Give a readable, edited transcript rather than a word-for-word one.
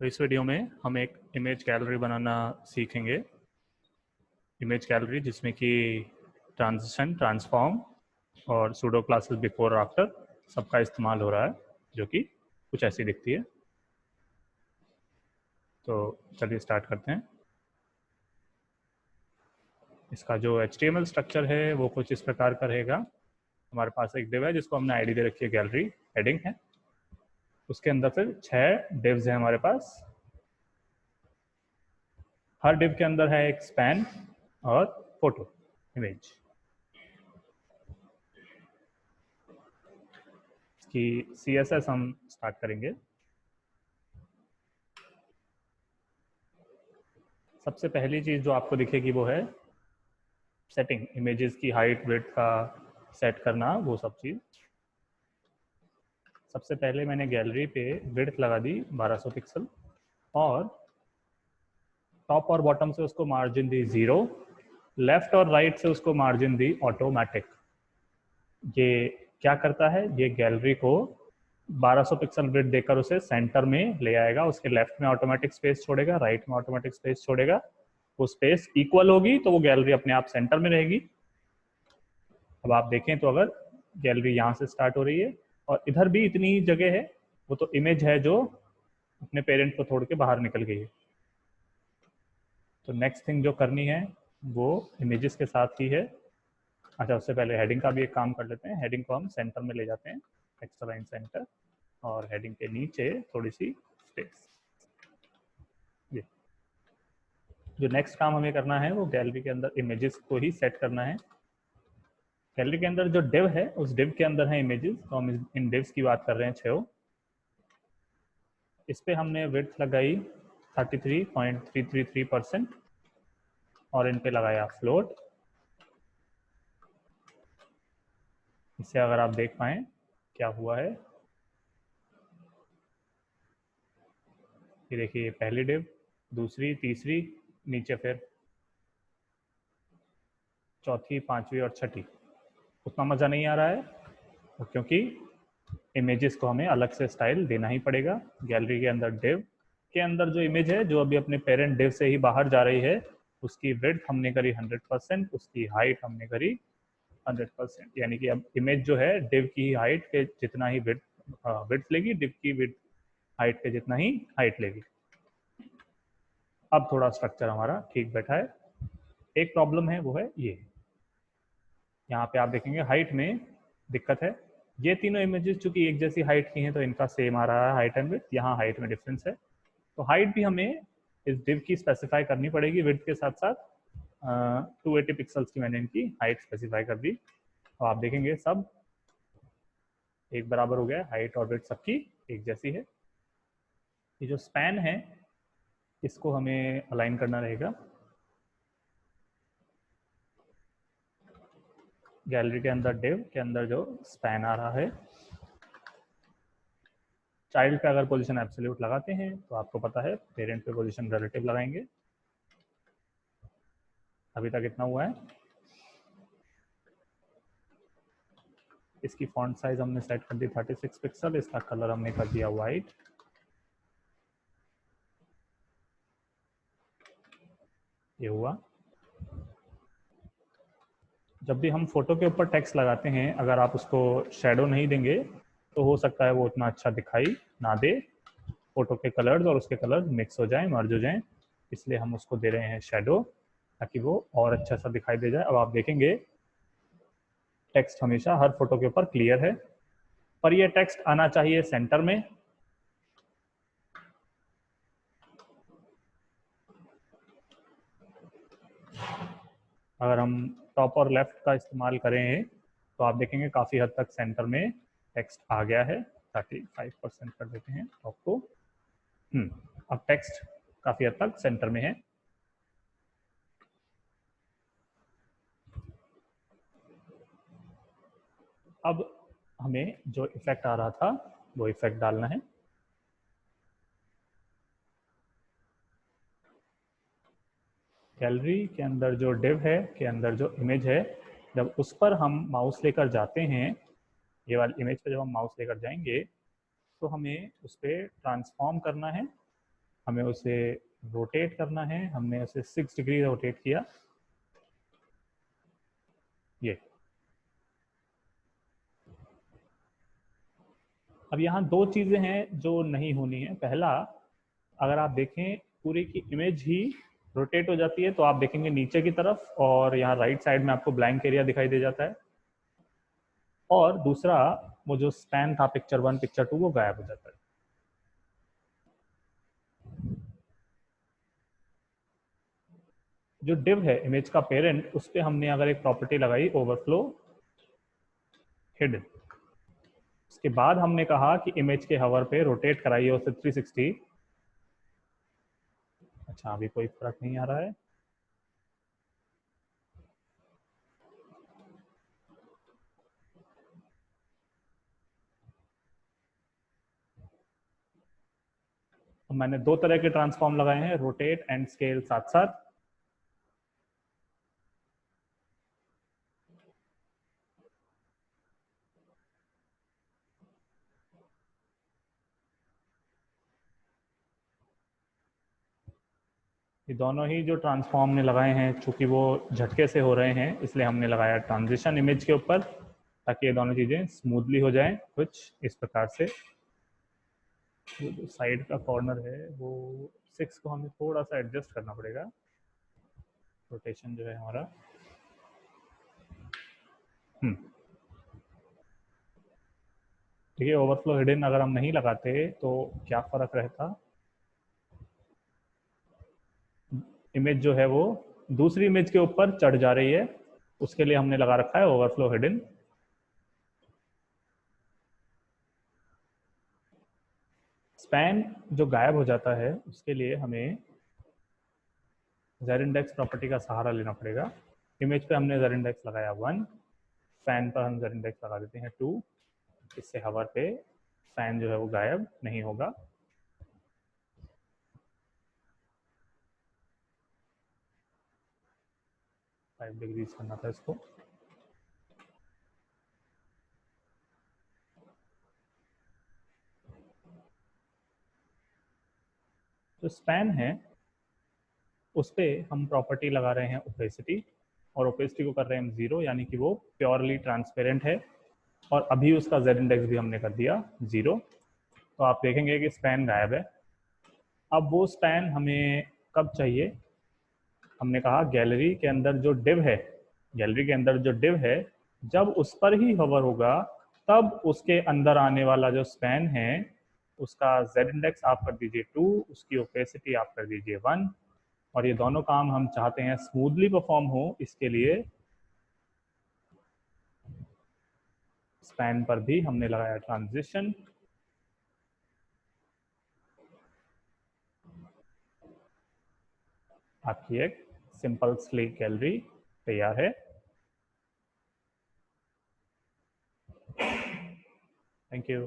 तो इस वीडियो में हम एक इमेज गैलरी बनाना सीखेंगे। इमेज गैलरी जिसमें कि ट्रांजिशन, ट्रांसफॉर्म और सूडो क्लासेस बिफोर और आफ्टर सबका इस्तेमाल हो रहा है, जो कि कुछ ऐसी दिखती है। तो चलिए स्टार्ट करते हैं। इसका जो HTML स्ट्रक्चर है वो कुछ इस प्रकार का रहेगा। हमारे पास एक डिव है जिसको हमने आईडी दे रखी है, गैलरी हेडिंग है। उसके अंदर फिर 6 डिव्स हैं हमारे पास। हर डिव के अंदर है एक स्पैन और फोटो इमेज। कि CSS हम स्टार्ट करेंगे। सबसे पहली चीज़ जो आपको दिखेगी वो है सेटिंग, इमेजेस की हाइट विड्थ का सेट करना, वो सब चीज़। सबसे पहले मैंने गैलरी पे विड्थ लगा दी 1200 पिक्सल और टॉप और बॉटम से उसको मार्जिन दी 0, लेफ्ट और राइट से उसको मार्जिन दी ऑटोमेटिक। ये क्या करता है, ये गैलरी को 1200 पिक्सल विड्थ देकर उसे सेंटर में ले आएगा। उसके लेफ्ट में ऑटोमेटिक स्पेस छोड़ेगा, राइट में ऑटोमेटिक स्पेस छोड़ेगा। वो स्पेस इक्वल होगी तो वो गैलरी अपने आप सेंटर में रहेगी। अब आप देखें तो अगर गैलरी यहाँ से स्टार्ट हो रही है और इधर भी इतनी जगह है, वो तो इमेज है जो अपने पेरेंट को छोड़ के बाहर निकल गई है। तो नेक्स्ट थिंग जो करनी है वो इमेजेस के साथ ही है। अच्छा, उससे पहले हेडिंग का भी एक काम कर लेते हैं। हेडिंग को हम सेंटर में ले जाते हैं, एक्स्ट्रा लाइन सेंटर, और हेडिंग के नीचे थोड़ी सी स्पेस। ये जो नेक्स्ट काम हमें करना है वो गैलरी के अंदर इमेजेस को ही सेट करना है। गैलरी के अंदर जो डिव है उस डिव के अंदर है इमेजेस, तो हम इन डिव्स की बात कर रहे हैं 6। इस पे हमने विड्थ लगाई 33.333% और इन पे लगाया फ्लोट। इससे अगर आप देख पाए क्या हुआ है, ये देखिए, पहली डिव, दूसरी, तीसरी, नीचे फिर चौथी, पांचवी और छठी। उतना मज़ा नहीं आ रहा है क्योंकि इमेजेस को हमें अलग से स्टाइल देना ही पड़ेगा। गैलरी के अंदर डिव के अंदर जो इमेज है जो अभी अपने पेरेंट डिव से ही बाहर जा रही है, उसकी विड्थ हमने करी 100%, उसकी हाइट हमने करी 100%। यानी कि अब इमेज जो है डिव की हाइट के जितना ही विड्थ लेगी, डिव की विड्थ हाइट के जितना ही हाइट लेगी। अब थोड़ा स्ट्रक्चर हमारा ठीक बैठा है। एक प्रॉब्लम है वो है ये, यहाँ पे आप देखेंगे हाइट में दिक्कत है। ये तीनों इमेजेस चूंकि एक जैसी हाइट की हैं तो इनका सेम आ रहा है हाइट एंड विड्थ। यहाँ हाइट में डिफरेंस है, तो हाइट भी हमें इस डिव की स्पेसिफाई करनी पड़ेगी। विड्थ के साथ साथ 280 पिक्सल्स की मैंने इनकी हाइट स्पेसिफाई कर दी। अब आप देखेंगे सब एक बराबर हो गया, हाइट और विड्थ सबकी एक जैसी है। ये जो स्पैन है इसको हमें अलाइन करना रहेगा। गैलरी के अंदर डिव के अंदर जो स्पैन आ रहा है, चाइल्ड पे अगर पोजीशन एब्सोल्यूट लगाते हैं तो आपको पता है पेरेंट पे पोजीशन रिलेटिव लगाएंगे। अभी तक इतना हुआ है। इसकी फॉन्ट साइज हमने सेट कर दी 36 पिक्सल। इसका कलर हमने कर दिया वाइट। ये हुआ। जब भी हम फोटो के ऊपर टेक्स्ट लगाते हैं, अगर आप उसको शेडो नहीं देंगे तो हो सकता है वो उतना अच्छा दिखाई ना दे। फोटो के कलर्स और उसके कलर्स मिक्स हो जाएं, मर्ज हो जाएं, इसलिए हम उसको दे रहे हैं शेडो, ताकि वो और अच्छा सा दिखाई दे जाए। अब आप देखेंगे टेक्स्ट हमेशा हर फोटो के ऊपर क्लियर है, पर ये टेक्स्ट आना चाहिए सेंटर में। अगर हम टॉप और लेफ्ट का इस्तेमाल करें तो आप देखेंगे काफ़ी हद तक सेंटर में टेक्स्ट आ गया है। 35% कर देते हैं टॉप को। अब टेक्स्ट काफ़ी हद तक सेंटर में है। अब हमें जो इफेक्ट आ रहा था वो इफेक्ट डालना है। गैलरी के अंदर जो डिव है के अंदर जो इमेज है, जब उस पर हम माउस लेकर जाते हैं, ये वाली इमेज पर जब हम माउस लेकर जाएंगे तो हमें उस पर ट्रांसफॉर्म करना है। हमें उसे रोटेट करना है, हमने उसे 6 डिग्री रोटेट किया, ये। अब यहाँ दो चीजें हैं जो नहीं होनी है। पहला, अगर आप देखें पूरी की इमेज ही रोटेट हो जाती है तो आप देखेंगे नीचे की तरफ और यहाँ राइट साइड में आपको ब्लैंक एरिया दिखाई दे जाता है। और दूसरा, वो जो स्पैन था पिक्चर 1 पिक्चर 2 वो गायब हो जाता है। जो डिव है इमेज का पेरेंट, उस पर हमने अगर एक प्रॉपर्टी लगाई ओवरफ्लो हिडन, उसके बाद हमने कहा कि इमेज के हवर पे रोटेट कराइए उसे 360। अच्छा, अभी कोई फर्क नहीं आ रहा है। तो मैंने दो तरह के ट्रांसफॉर्म लगाए हैं, रोटेट एंड स्केल साथ साथ। ये दोनों ही जो ट्रांसफॉर्म ने लगाए हैं, चूंकि वो झटके से हो रहे हैं इसलिए हमने लगाया ट्रांजिशन इमेज के ऊपर, ताकि ये दोनों चीज़ें स्मूथली हो जाएं कुछ इस प्रकार से। वो जो साइड का कॉर्नर है वो 6 को हमें थोड़ा सा एडजस्ट करना पड़ेगा, रोटेशन जो है हमारा। ठीक है, ओवरफ्लो हिडन अगर हम नहीं लगाते तो क्या फ़र्क रहता, इमेज जो है वो दूसरी इमेज के ऊपर चढ़ जा रही है, उसके लिए हमने लगा रखा है ओवरफ्लो हिडन। स्पैन जो गायब हो जाता है उसके लिए हमें जेड इंडेक्स प्रॉपर्टी का सहारा लेना पड़ेगा। इमेज पे हमने जेड इंडेक्स लगाया 1, फैन पर हम जेड इंडेक्स लगा देते हैं 2, इससे हवर पे फैन जो है वो गायब नहीं होगा। फाइव डिग्रीज करना था इसको। जो स्पैन है उस पर हम प्रॉपर्टी लगा रहे हैं ओपेसिटी, और ओपेसिटी को कर रहे हैं हम 0, यानी कि वो प्योरली ट्रांसपेरेंट है। और अभी उसका जेड इंडेक्स भी हमने कर दिया 0, तो आप देखेंगे कि स्पैन गायब है। अब वो स्पैन हमें कब चाहिए, हमने कहा गैलरी के अंदर जो डिव है, गैलरी के अंदर जो डिव है जब उस पर ही हवर होगा तब उसके अंदर आने वाला जो स्पैन है उसका जेड इंडेक्स आप कर दीजिए 2, उसकी ओपेसिटी आप कर दीजिए 1। और ये दोनों काम हम चाहते हैं स्मूथली परफॉर्म हो, इसके लिए स्पैन पर भी हमने लगाया ट्रांजिशन। आपकी एक सिंपल स्लीक गैलरी तैयार है। Thank you.